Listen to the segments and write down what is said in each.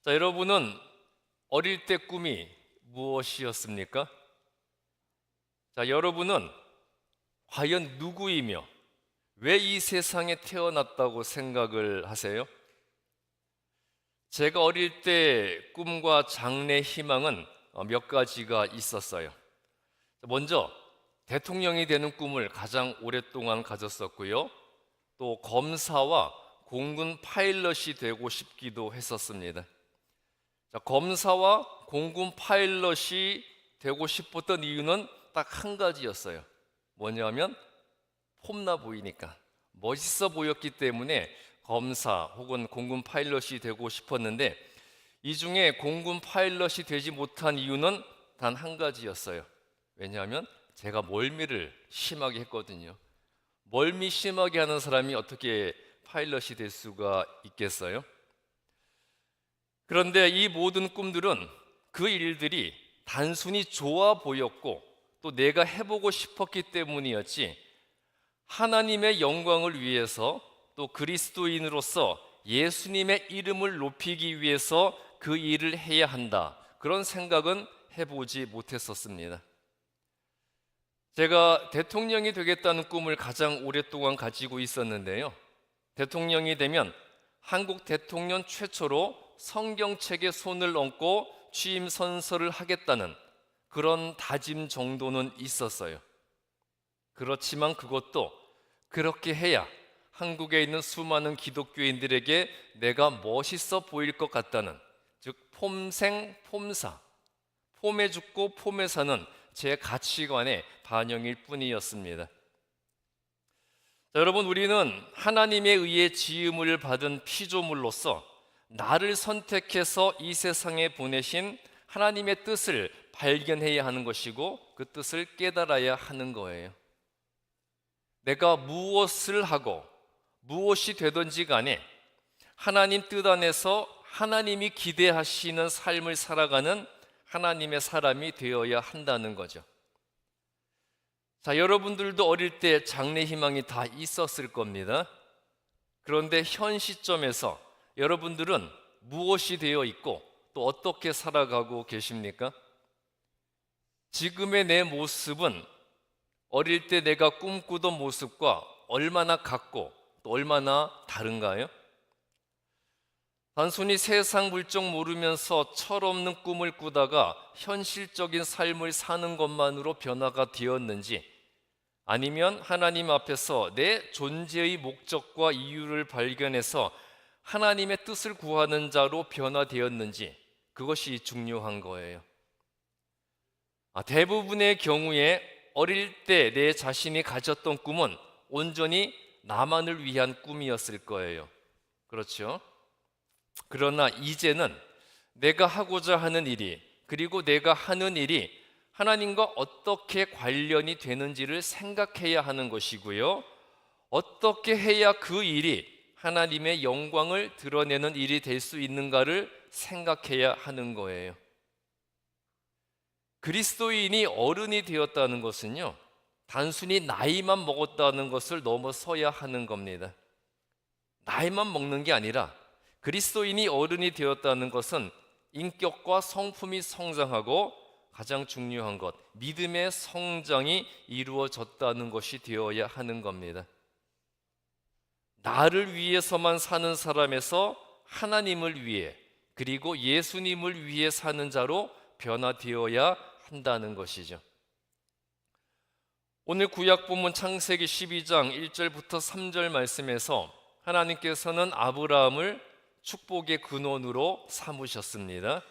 자, 여러분은 어릴 때 꿈이 무엇이었습니까? 자, 여러분은 과연 누구이며 왜 이 세상에 태어났다고 생각을 하세요? 제가 어릴 때 꿈과 장래 희망은 몇 가지가 있었어요. 먼저 대통령이 되는 꿈을 가장 오랫동안 가졌었고요. 또 검사와 공군 파일럿이 되고 싶기도 했었습니다. 자, 검사와 공군 파일럿이 되고 싶었던 이유는 딱 한 가지였어요. 뭐냐면 폼나 보이니까, 멋있어 보였기 때문에 검사 혹은 공군 파일럿이 되고 싶었는데, 이 중에 공군 파일럿이 되지 못한 이유는 단 한 가지였어요. 왜냐하면 제가 멀미를 심하게 했거든요. 멀미 심하게 하는 사람이 어떻게 파일럿이 될 수가 있겠어요? 그런데 이 모든 꿈들은, 그 일들이 단순히 좋아 보였고 또 내가 해보고 싶었기 때문이었지, 하나님의 영광을 위해서 또 그리스도인으로서 예수님의 이름을 높이기 위해서 그 일을 해야 한다, 그런 생각은 해보지 못했었습니다. 제가 대통령이 되겠다는 꿈을 가장 오랫동안 가지고 있었는데요, 대통령이 되면 한국 대통령 최초로 성경책에 손을 얹고 취임 선서를 하겠다는 그런 다짐 정도는 있었어요. 그렇지만 그것도 그렇게 해야 한국에 있는 수많은 기독교인들에게 내가 멋있어 보일 것 같다는, 즉 폼생 폼사, 폼에 죽고 폼에 사는 제 가치관의 반영일 뿐이었습니다. 자, 여러분, 우리는 하나님에 의해 지음을 받은 피조물로서 나를 선택해서 이 세상에 보내신 하나님의 뜻을 발견해야 하는 것이고, 그 뜻을 깨달아야 하는 거예요. 내가 무엇을 하고 무엇이 되든지 간에 하나님 뜻 안에서 하나님이 기대하시는 삶을 살아가는 하나님의 사람이 되어야 한다는 거죠. 자, 여러분들도 어릴 때 장래 희망이 다 있었을 겁니다. 그런데 현 시점에서 여러분들은 무엇이 되어 있고 또 어떻게 살아가고 계십니까? 지금의 내 모습은 어릴 때 내가 꿈꾸던 모습과 얼마나 같고 또 얼마나 다른가요? 단순히 세상 물정 모르면서 철없는 꿈을 꾸다가 현실적인 삶을 사는 것만으로 변화가 되었는지, 아니면 하나님 앞에서 내 존재의 목적과 이유를 발견해서 하나님의 뜻을 구하는 자로 변화되었는지, 그것이 중요한 거예요. 대부분의 경우에 어릴 때 내 자신이 가졌던 꿈은 온전히 나만을 위한 꿈이었을 거예요. 그렇죠? 그러나 이제는 내가 하고자 하는 일이, 그리고 내가 하는 일이 하나님과 어떻게 관련이 되는지를 생각해야 하는 것이고요, 어떻게 해야 그 일이 하나님의 영광을 드러내는 일이 될 수 있는가를 생각해야 하는 거예요. 그리스도인이 어른이 되었다는 것은요, 단순히 나이만 먹었다는 것을 넘어서야 하는 겁니다. 나이만 먹는 게 아니라 그리스도인이 어른이 되었다는 것은 인격과 성품이 성장하고, 가장 중요한 것, 믿음의 성장이 이루어졌다는 것이 되어야 하는 겁니다. 나를 위해서만 사는 사람에서 하나님을 위해, 그리고 예수님을 위해 사는 자로 변화되어야 한다는 것이죠. 오늘 구약 본문 창세기 12장 1절부터 3절 말씀에서 하나님께서는 아브라함을 축복의 근원으로 삼으셨습니다.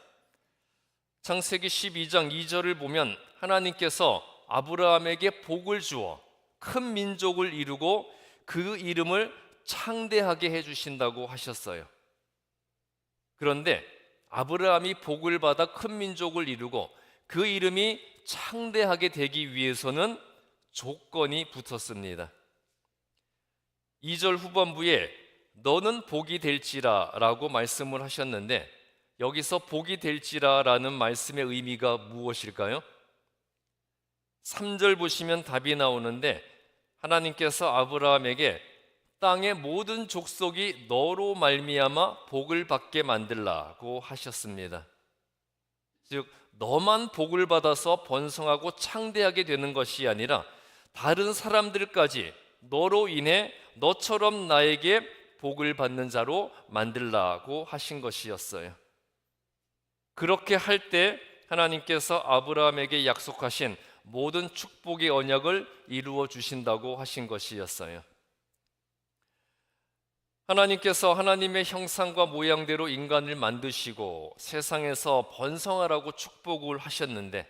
창세기 12장 2절을 보면 하나님께서 아브라함에게 복을 주어 큰 민족을 이루고 그 이름을 창대하게 해주신다고 하셨어요. 그런데 아브라함이 복을 받아 큰 민족을 이루고 그 이름이 창대하게 되기 위해서는 조건이 붙었습니다. 2절 후반부에 너는 복이 될지라 라고 말씀을 하셨는데, 여기서 복이 될지라 라는 말씀의 의미가 무엇일까요? 3절 보시면 답이 나오는데, 하나님께서 아브라함에게 땅의 모든 족속이 너로 말미암아 복을 받게 만들라고 하셨습니다. 즉 너만 복을 받아서 번성하고 창대하게 되는 것이 아니라 다른 사람들까지 너로 인해 너처럼 나에게 복을 받는 자로 만들라고 하신 것이었어요. 그렇게 할 때 하나님께서 아브라함에게 약속하신 모든 축복의 언약을 이루어 주신다고 하신 것이었어요. 하나님께서 하나님의 형상과 모양대로 인간을 만드시고 세상에서 번성하라고 축복을 하셨는데,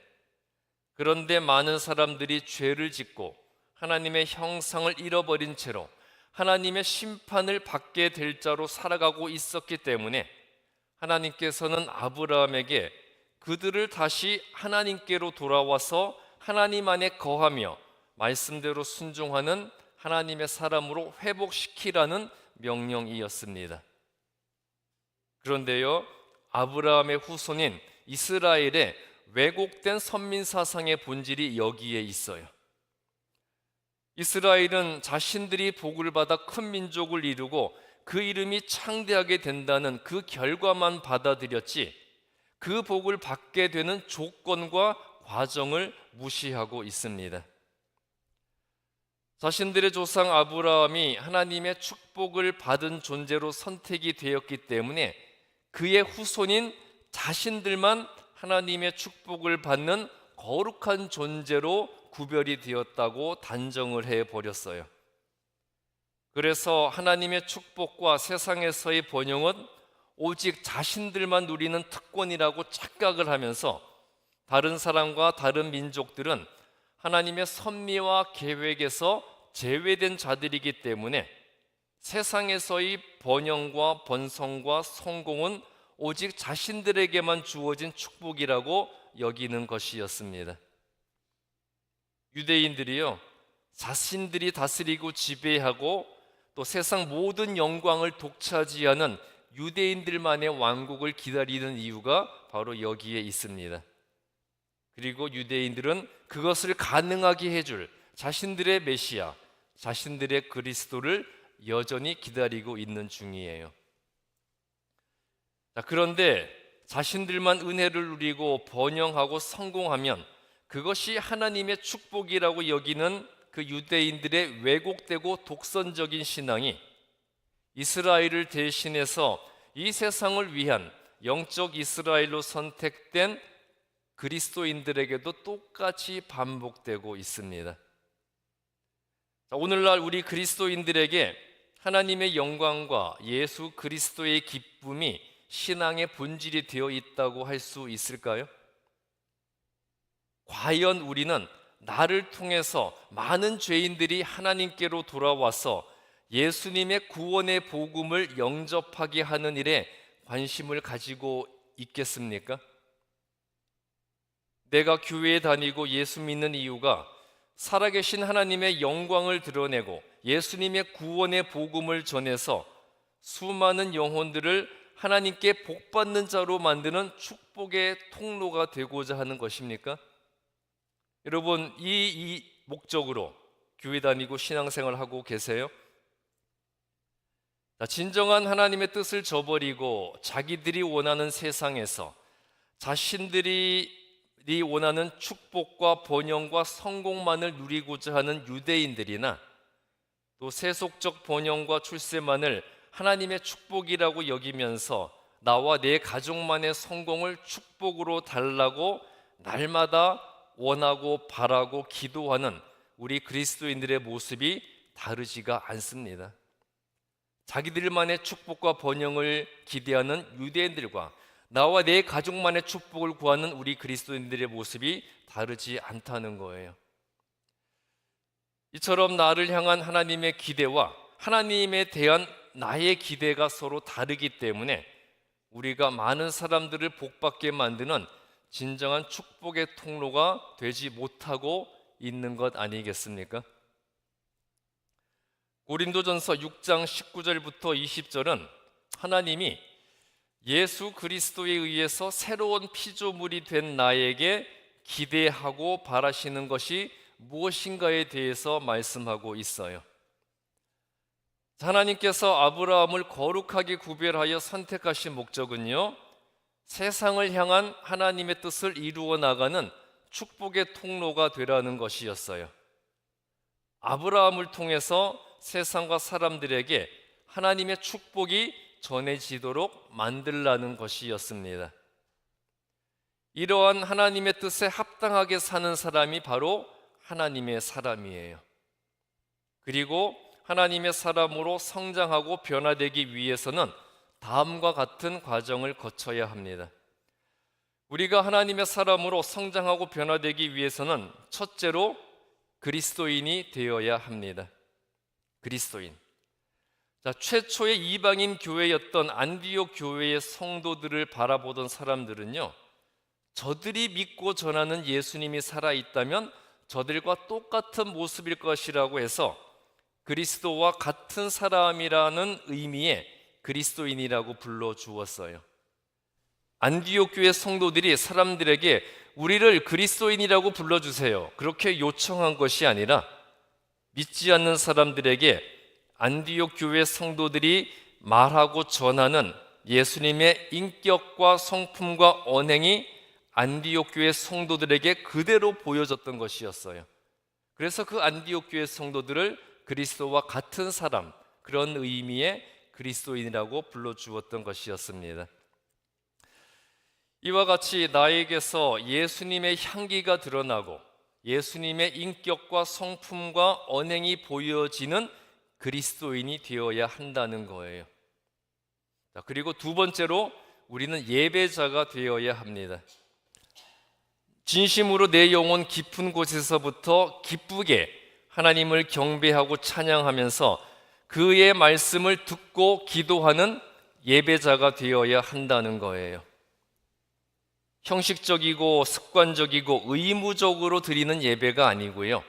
그런데 많은 사람들이 죄를 짓고 하나님의 형상을 잃어버린 채로 하나님의 심판을 받게 될 자로 살아가고 있었기 때문에 하나님께서는 아브라함에게 그들을 다시 하나님께로 돌아와서 하나님 안에 거하며 말씀대로 순종하는 하나님의 사람으로 회복시키라는 명령이었습니다. 그런데요, 아브라함의 후손인 이스라엘의 왜곡된 선민 사상의 본질이 여기에 있어요. 이스라엘은 자신들이 복을 받아 큰 민족을 이루고 그 이름이 창대하게 된다는 그 결과만 받아들였지, 그 복을 받게 되는 조건과 과정을 무시하고 있습니다. 자신들의 조상 아브라함이 하나님의 축복을 받은 존재로 선택이 되었기 때문에 그의 후손인 자신들만 하나님의 축복을 받는 거룩한 존재로 구별이 되었다고 단정을 해버렸어요. 그래서 하나님의 축복과 세상에서의 번영은 오직 자신들만 누리는 특권이라고 착각을 하면서 다른 사람과 다른 민족들은 하나님의 섭리와 계획에서 제외된 자들이기 때문에 세상에서의 번영과 번성과 성공은 오직 자신들에게만 주어진 축복이라고 여기는 것이었습니다. 유대인들이요, 자신들이 다스리고 지배하고 또 세상 모든 영광을 독차지하는 유대인들만의 왕국을 기다리는 이유가 바로 여기에 있습니다. 그리고 유대인들은 그것을 가능하게 해줄 자신들의 메시아, 자신들의 그리스도를 여전히 기다리고 있는 중이에요. 그런데 자신들만 은혜를 누리고 번영하고 성공하면 그것이 하나님의 축복이라고 여기는 그 유대인들의 왜곡되고 독선적인 신앙이 이스라엘을 대신해서 이 세상을 위한 영적 이스라엘로 선택된 그리스도인들에게도 똑같이 반복되고 있습니다. 오늘날 우리 그리스도인들에게 하나님의 영광과 예수 그리스도의 기쁨이 신앙의 본질이 되어 있다고 할 수 있을까요? 과연 우리는 나를 통해서 많은 죄인들이 하나님께로 돌아와서 예수님의 구원의 복음을 영접하게 하는 일에 관심을 가지고 있겠습니까? 내가 교회에 다니고 예수 믿는 이유가 살아계신 하나님의 영광을 드러내고 예수님의 구원의 복음을 전해서 수많은 영혼들을 하나님께 복받는 자로 만드는 축복의 통로가 되고자 하는 것입니까? 여러분, 이 목적으로 교회 다니고 신앙생활 하고 계세요? 진정한 하나님의 뜻을 저버리고 자기들이 원하는 세상에서 자신들이 원하는 축복과 번영과 성공만을 누리고자 하는 유대인들이나 또 세속적 번영과 출세만을 하나님의 축복이라고 여기면서 나와 내 가족만의 성공을 축복으로 달라고 날마다 원하고 바라고 기도하는 우리 그리스도인들의 모습이 다르지가 않습니다. 자기들만의 축복과 번영을 기대하는 유대인들과 나와 내 가족만의 축복을 구하는 우리 그리스도인들의 모습이 다르지 않다는 거예요. 이처럼 나를 향한 하나님의 기대와 하나님에 대한 나의 기대가 서로 다르기 때문에 우리가 많은 사람들을 복받게 만드는 진정한 축복의 통로가 되지 못하고 있는 것 아니겠습니까? 고린도전서 6장 19절부터 20절은 하나님이 예수 그리스도에 의해서 새로운 피조물이 된 나에게 기대하고 바라시는 것이 무엇인가에 대해서 말씀하고 있어요. 하나님께서 아브라함을 거룩하게 구별하여 선택하신 목적은요, 세상을 향한 하나님의 뜻을 이루어 나가는 축복의 통로가 되라는 것이었어요. 아브라함을 통해서 세상과 사람들에게 하나님의 축복이 전해지도록 만들라는 것이었습니다. 이러한 하나님의 뜻에 합당하게 사는 사람이 바로 하나님의 사람이에요. 그리고 하나님의 사람으로 성장하고 변화되기 위해서는 다음과 같은 과정을 거쳐야 합니다. 우리가 하나님의 사람으로 성장하고 변화되기 위해서는 첫째로 그리스도인이 되어야 합니다. 그리스도인. 최초의 이방인 교회였던 안디옥 교회의 성도들을 바라보던 사람들은요, 저들이 믿고 전하는 예수님이 살아있다면 저들과 똑같은 모습일 것이라고 해서 그리스도와 같은 사람이라는 의미의 그리스도인이라고 불러주었어요. 안디옥 교회 성도들이 사람들에게 우리를 그리스도인이라고 불러주세요, 그렇게 요청한 것이 아니라 믿지 않는 사람들에게 안디옥 교회 성도들이 말하고 전하는 예수님의 인격과 성품과 언행이 안디옥 교회 성도들에게 그대로 보여졌던 것이었어요. 그래서 그 안디옥 교회 성도들을 그리스도와 같은 사람, 그런 의미의 그리스도인이라고 불러주었던 것이었습니다. 이와 같이 나에게서 예수님의 향기가 드러나고 예수님의 인격과 성품과 언행이 보여지는 그리스도인이 되어야 한다는 거예요. 그리고 두 번째로 우리는 예배자가 되어야 합니다. 진심으로 내 영혼 깊은 곳에서부터 기쁘게 하나님을 경배하고 찬양하면서 그의 말씀을 듣고 기도하는 예배자가 되어야 한다는 거예요. 형식적이고 습관적이고 의무적으로 드리는 예배가 아니고요,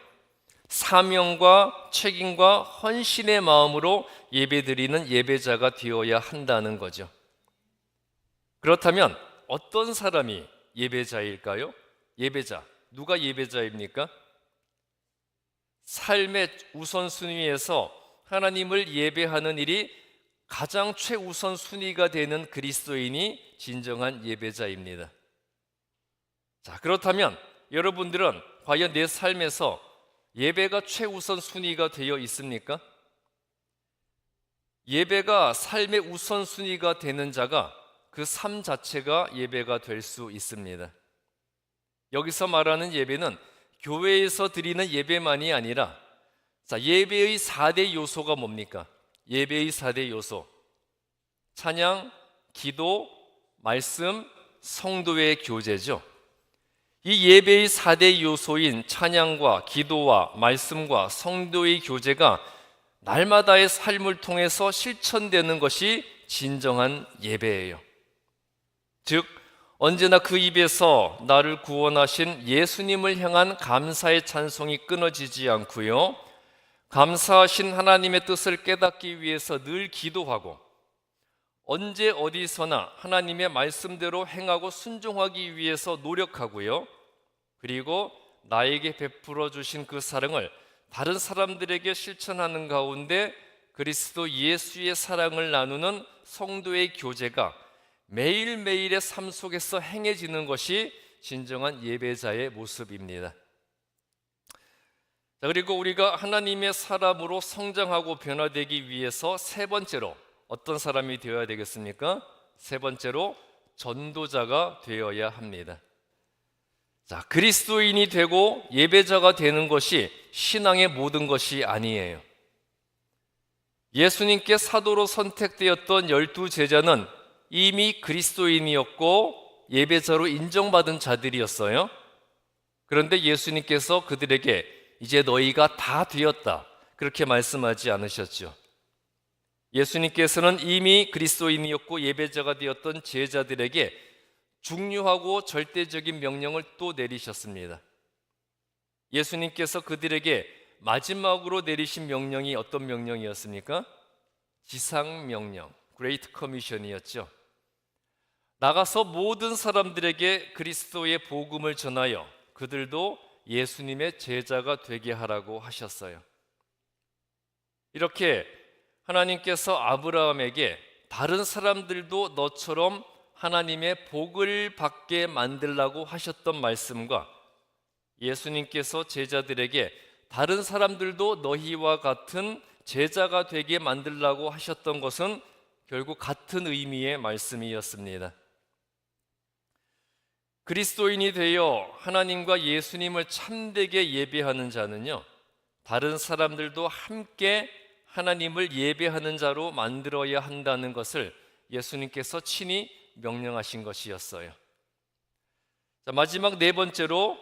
사명과 책임과 헌신의 마음으로 예배드리는 예배자가 되어야 한다는 거죠. 그렇다면 어떤 사람이 예배자일까요? 예배자, 누가 예배자입니까? 삶의 우선순위에서 하나님을 예배하는 일이 가장 최우선순위가 되는 그리스도인이 진정한 예배자입니다. 그렇다면 여러분들은 과연 내 삶에서 예배가 최우선순위가 되어 있습니까? 예배가 삶의 우선순위가 되는 자가 그 삶 자체가 예배가 될 수 있습니다. 여기서 말하는 예배는 교회에서 드리는 예배만이 아니라, 예배의 4대 요소가 뭡니까? 예배의 4대 요소: 찬양, 기도, 말씀, 성도의 교제죠. 이 예배의 4대 요소인 찬양과 기도와 말씀과 성도의 교제가 날마다의 삶을 통해서 실천되는 것이 진정한 예배예요. 즉, 언제나 그 입에서 나를 구원하신 예수님을 향한 감사의 찬송이 끊어지지 않고요, 감사하신 하나님의 뜻을 깨닫기 위해서 늘 기도하고, 언제 어디서나 하나님의 말씀대로 행하고 순종하기 위해서 노력하고요, 그리고 나에게 베풀어 주신 그 사랑을 다른 사람들에게 실천하는 가운데 그리스도 예수의 사랑을 나누는 성도의 교제가 매일매일의 삶 속에서 행해지는 것이 진정한 예배자의 모습입니다. 그리고 우리가 하나님의 사람으로 성장하고 변화되기 위해서 세 번째로 어떤 사람이 되어야 되겠습니까? 세 번째로 전도자가 되어야 합니다. 그리스도인이 되고 예배자가 되는 것이 신앙의 모든 것이 아니에요. 예수님께 사도로 선택되었던 12제자는 이미 그리스도인이었고 예배자로 인정받은 자들이었어요. 그런데 예수님께서 그들에게 이제 너희가 다 되었다, 그렇게 말씀하지 않으셨죠. 예수님께서는 이미 그리스도인이었고 예배자가 되었던 제자들에게 중요하고 절대적인 명령을 또 내리셨습니다. 예수님께서 그들에게 마지막으로 내리신 명령이 어떤 명령이었습니까? 지상명령, 그레이트 커미션이었죠. 나가서 모든 사람들에게 그리스도의 복음을 전하여 그들도 예수님의 제자가 되게 하라고 하셨어요. 이렇게 하나님께서 아브라함에게 다른 사람들도 너처럼 하나님의 복을 받게 만들라고 하셨던 말씀과 예수님께서 제자들에게 다른 사람들도 너희와 같은 제자가 되게 만들라고 하셨던 것은 결국 같은 의미의 말씀이었습니다. 그리스도인이 되어 하나님과 예수님을 참되게 예배하는 자는요, 다른 사람들도 함께 하나님을 예배하는 자로 만들어야 한다는 것을 예수님께서 친히 명령하신 것이었어요. 자, 마지막 네 번째로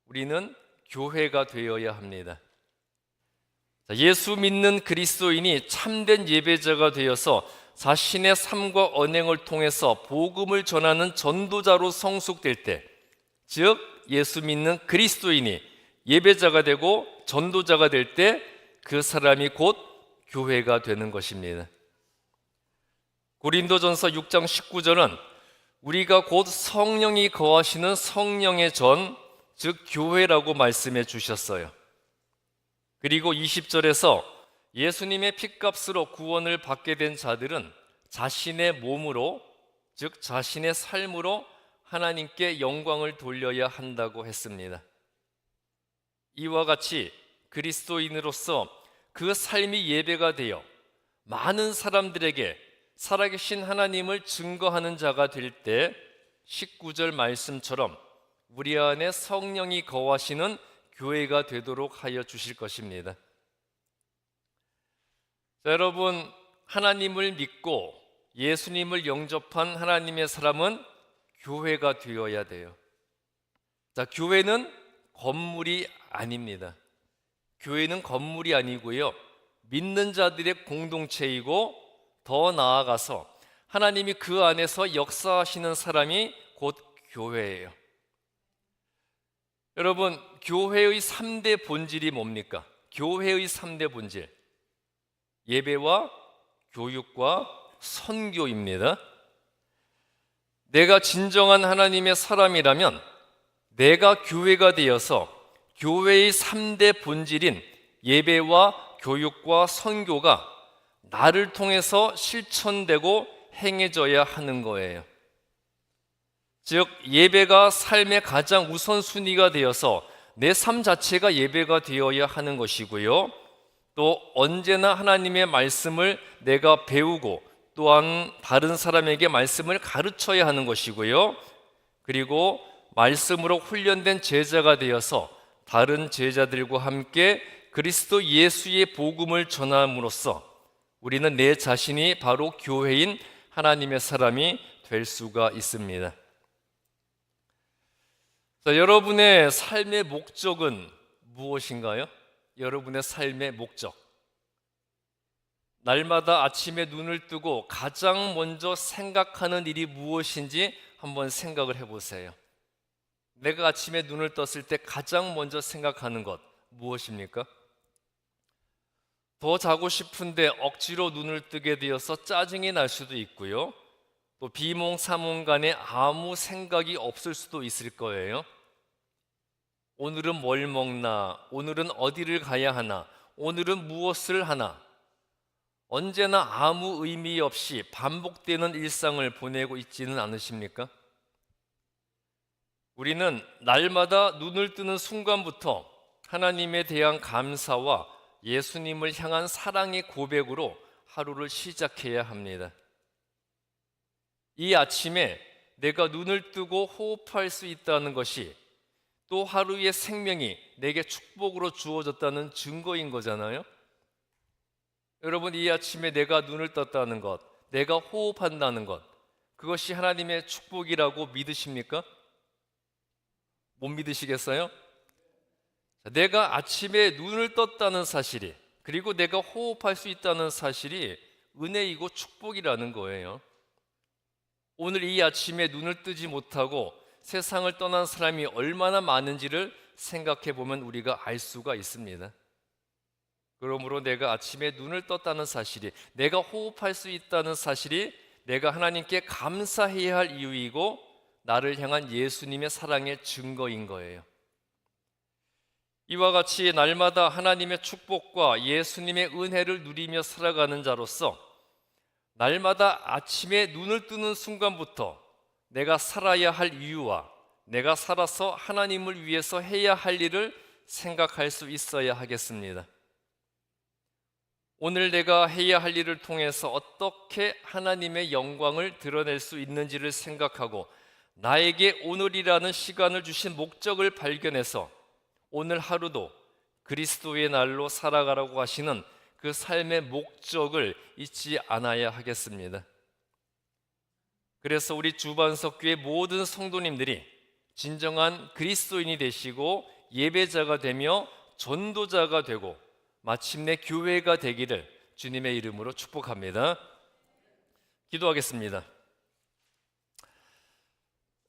우리는 교회가 되어야 합니다. 자, 예수 믿는 그리스도인이 참된 예배자가 되어서 자신의 삶과 언행을 통해서 복음을 전하는 전도자로 성숙될 때, 즉 예수 믿는 그리스도인이 예배자가 되고 전도자가 될 때 그 사람이 곧 교회가 되는 것입니다. 고린도전서 6장 19절은 우리가 곧 성령이 거하시는 성령의 전, 즉 교회라고 말씀해 주셨어요. 그리고 20절에서 예수님의 핏값으로 구원을 받게 된 자들은 자신의 몸으로, 즉 자신의 삶으로 하나님께 영광을 돌려야 한다고 했습니다. 이와 같이 그리스도인으로서 그 삶이 예배가 되어 많은 사람들에게 살아계신 하나님을 증거하는 자가 될 때 19절 말씀처럼 우리 안에 성령이 거하시는 교회가 되도록 하여 주실 것입니다. 자, 여러분, 하나님을 믿고 예수님을 영접한 하나님의 사람은 교회가 되어야 돼요. 자, 교회는 건물이 아닙니다. 교회는 건물이 아니고요, 믿는 자들의 공동체이고 더 나아가서 하나님이 그 안에서 역사하시는 사람이 곧 교회예요. 여러분, 교회의 3대 본질이 뭡니까? 교회의 3대 본질, 예배와 교육과 선교입니다. 내가 진정한 하나님의 사람이라면 내가 교회가 되어서 교회의 3대 본질인 예배와 교육과 선교가 나를 통해서 실천되고 행해져야 하는 거예요. 즉 예배가 삶의 가장 우선순위가 되어서 내 삶 자체가 예배가 되어야 하는 것이고요, 또 언제나 하나님의 말씀을 내가 배우고 또한 다른 사람에게 말씀을 가르쳐야 하는 것이고요, 그리고 말씀으로 훈련된 제자가 되어서 다른 제자들과 함께 그리스도 예수의 복음을 전함으로써 우리는 내 자신이 바로 교회인 하나님의 사람이 될 수가 있습니다. 자, 여러분의 삶의 목적은 무엇인가요? 여러분의 삶의 목적, 날마다 아침에 눈을 뜨고 가장 먼저 생각하는 일이 무엇인지 한번 생각을 해보세요. 내가 아침에 눈을 떴을 때 가장 먼저 생각하는 것 무엇입니까? 더 자고 싶은데 억지로 눈을 뜨게 되어서 짜증이 날 수도 있고요, 또 비몽사몽간에 아무 생각이 없을 수도 있을 거예요. 오늘은 뭘 먹나, 오늘은 어디를 가야 하나, 오늘은 무엇을 하나, 언제나 아무 의미 없이 반복되는 일상을 보내고 있지는 않으십니까? 우리는 날마다 눈을 뜨는 순간부터 하나님에 대한 감사와 예수님을 향한 사랑의 고백으로 하루를 시작해야 합니다. 이 아침에 내가 눈을 뜨고 호흡할 수 있다는 것이 또 하루의 생명이 내게 축복으로 주어졌다는 증거인 거잖아요. 여러분, 이 아침에 내가 눈을 떴다는 것, 내가 호흡한다는 것, 그것이 하나님의 축복이라고 믿으십니까? 못 믿으시겠어요? 내가 아침에 눈을 떴다는 사실이, 그리고 내가 호흡할 수 있다는 사실이 은혜이고 축복이라는 거예요. 오늘 이 아침에 눈을 뜨지 못하고 세상을 떠난 사람이 얼마나 많은지를 생각해 보면 우리가 알 수가 있습니다. 그러므로 내가 아침에 눈을 떴다는 사실이, 내가 호흡할 수 있다는 사실이 내가 하나님께 감사해야 할 이유이고 나를 향한 예수님의 사랑의 증거인 거예요. 이와 같이 날마다 하나님의 축복과 예수님의 은혜를 누리며 살아가는 자로서 날마다 아침에 눈을 뜨는 순간부터 내가 살아야 할 이유와 내가 살아서 하나님을 위해서 해야 할 일을 생각할 수 있어야 하겠습니다. 오늘 내가 해야 할 일을 통해서 어떻게 하나님의 영광을 드러낼 수 있는지를 생각하고 나에게 오늘이라는 시간을 주신 목적을 발견해서 오늘 하루도 그리스도의 날로 살아가라고 하시는 그 삶의 목적을 잊지 않아야 하겠습니다. 그래서 우리 주반석교회 모든 성도님들이 진정한 그리스도인이 되시고 예배자가 되며 전도자가 되고 마침내 교회가 되기를 주님의 이름으로 축복합니다. 기도하겠습니다.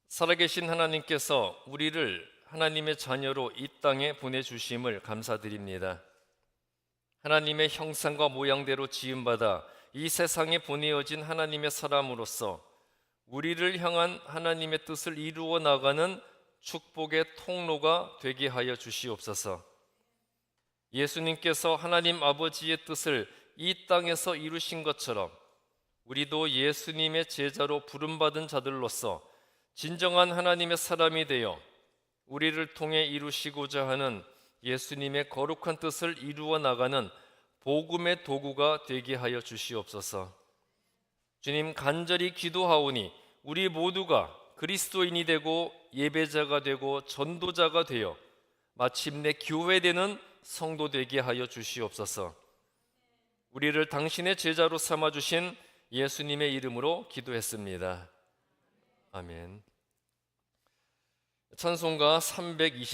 살아계신 하나님께서 우리를 하나님의 자녀로 이 땅에 보내주심을 감사드립니다. 하나님의 형상과 모양대로 지음받아 이 세상에 보내어진 하나님의 사람으로서 우리를 향한 하나님의 뜻을 이루어 나가는 축복의 통로가 되게 하여 주시옵소서. 예수님께서 하나님 아버지의 뜻을 이 땅에서 이루신 것처럼 우리도 예수님의 제자로 부름받은 자들로서 진정한 하나님의 사람이 되어 우리를 통해 이루시고자 하는 예수님의 거룩한 뜻을 이루어 나가는 복음의 도구가 되게 하여 주시옵소서. 주님, 간절히 기도하오니 우리 모두가 그리스도인이 되고 예배자가 되고 전도자가 되어 마침내 교회되는 성도 되게 하여 주시옵소서. 우리를 당신의 제자로 삼아주신 예수님의 이름으로 기도했습니다. 아멘. 찬송가 320